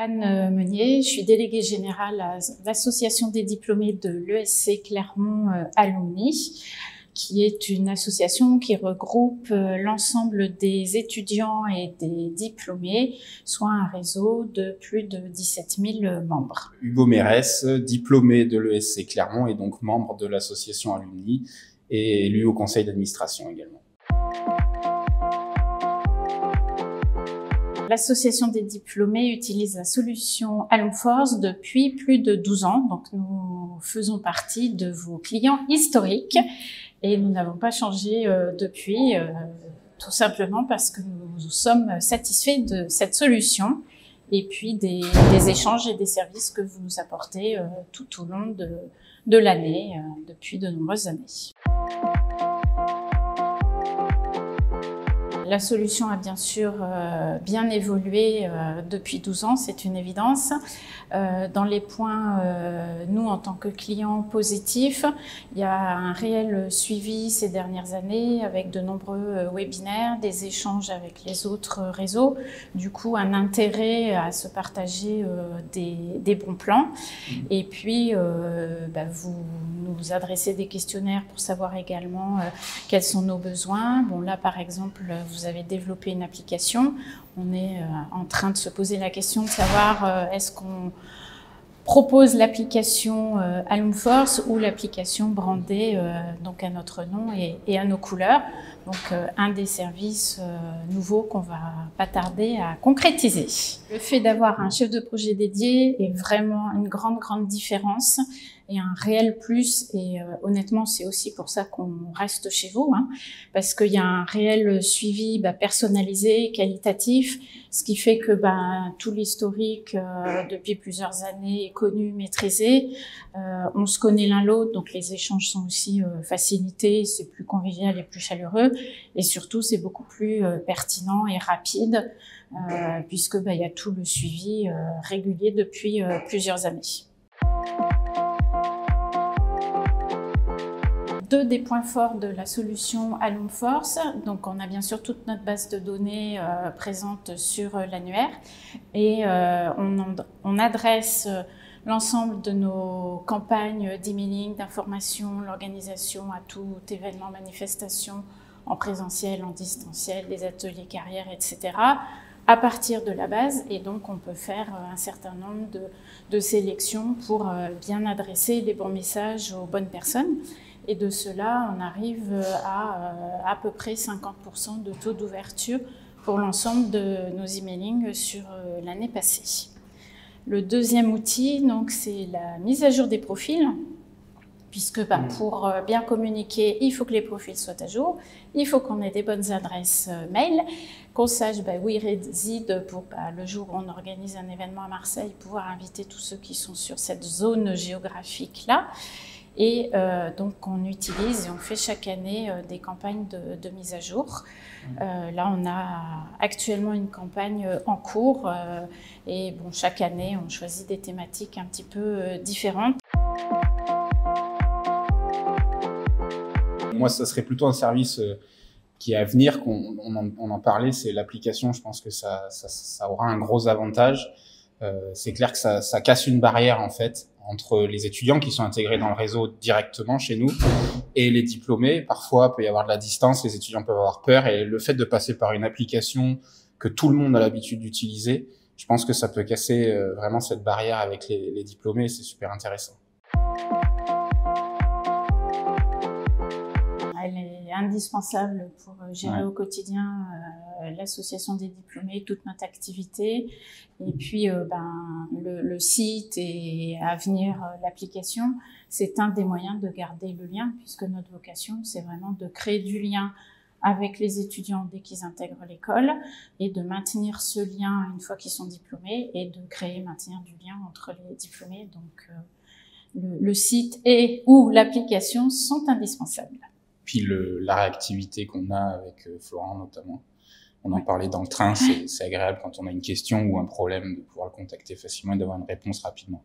Anne Meunier, je suis déléguée générale à l'association des diplômés de l'ESC Clermont Alumni, qui est une association qui regroupe l'ensemble des étudiants et des diplômés, soit un réseau de plus de 17 000 membres. Hugo Mérès, diplômé de l'ESC Clermont et donc membre de l'association Alumni et élu au conseil d'administration également. L'association des diplômés utilise la solution Alumforce depuis plus de 12 ans. Donc, nous faisons partie de vos clients historiques et nous n'avons pas changé depuis, tout simplement parce que nous sommes satisfaits de cette solution et puis des échanges et des services que vous nous apportez tout au long de l'année, depuis de nombreuses années. La solution a bien sûr bien évolué depuis 12 ans, c'est une évidence. Dans les points, nous en tant que clients positifs, il y a un réel suivi ces dernières années avec de nombreux webinaires, des échanges avec les autres réseaux, du coup un intérêt à se partager des bons plans. Et puis vous nous adressez des questionnaires pour savoir également quels sont nos besoins. Bon là par exemple, vous avez développé une application. On est en train de se poser la question de savoir est-ce qu'on propose l'application Alumforce ou l'application brandée donc à notre nom et à nos couleurs. Donc un des services nouveaux qu'on va pas tarder à concrétiser. Le fait d'avoir un chef de projet dédié est vraiment une grande différence et un réel plus, et honnêtement c'est aussi pour ça qu'on reste chez vous, hein, parce qu'il y a un réel suivi personnalisé, qualitatif, ce qui fait que tout l'historique depuis plusieurs années est connu, maîtrisé, on se connaît l'un l'autre, donc les échanges sont aussi facilités, c'est plus convivial et plus chaleureux, et surtout c'est beaucoup plus pertinent et rapide, puisque il y a tout le suivi régulier depuis plusieurs années. Deux des points forts de la solution Alumforce, donc on a bien sûr toute notre base de données présente sur l'annuaire et on adresse l'ensemble de nos campagnes d'emailing, d'information, l'organisation à tout événement, manifestation en présentiel, en distanciel, des ateliers carrières, etc. à partir de la base, et donc on peut faire un certain nombre de sélections pour bien adresser les bons messages aux bonnes personnes. Et de cela, on arrive à peu près 50% de taux d'ouverture pour l'ensemble de nos emailings sur l'année passée. Le deuxième outil, donc, c'est la mise à jour des profils, puisque pour bien communiquer, il faut que les profils soient à jour, il faut qu'on ait des bonnes adresses mail, qu'on sache où ils résident pour le jour où on organise un événement à Marseille, pouvoir inviter tous ceux qui sont sur cette zone géographique-là. Et donc on utilise et on fait chaque année des campagnes de mise à jour. Là on a actuellement une campagne en cours et bon, chaque année on choisit des thématiques un petit peu différentes. Moi ça serait plutôt un service qui est à venir, on en parlait, c'est l'application. Je pense que ça aura un gros avantage. C'est clair que ça casse une barrière en fait entre les étudiants qui sont intégrés dans le réseau directement chez nous et les diplômés. Parfois, il peut y avoir de la distance, les étudiants peuvent avoir peur, et le fait de passer par une application que tout le monde a l'habitude d'utiliser, je pense que ça peut casser vraiment cette barrière avec les diplômés, et c'est super intéressant. Elle est indispensable pour gérer au quotidien l'association des diplômés, toute notre activité. Et puis le site et à venir l'application, c'est un des moyens de garder le lien, puisque notre vocation, c'est vraiment de créer du lien avec les étudiants dès qu'ils intègrent l'école et de maintenir ce lien une fois qu'ils sont diplômés et de maintenir du lien entre les diplômés. Donc le site ou l'application sont indispensables. Puis la réactivité qu'on a avec Florent notamment. On en parlait dans le train, c'est agréable quand on a une question ou un problème de pouvoir le contacter facilement et d'avoir une réponse rapidement.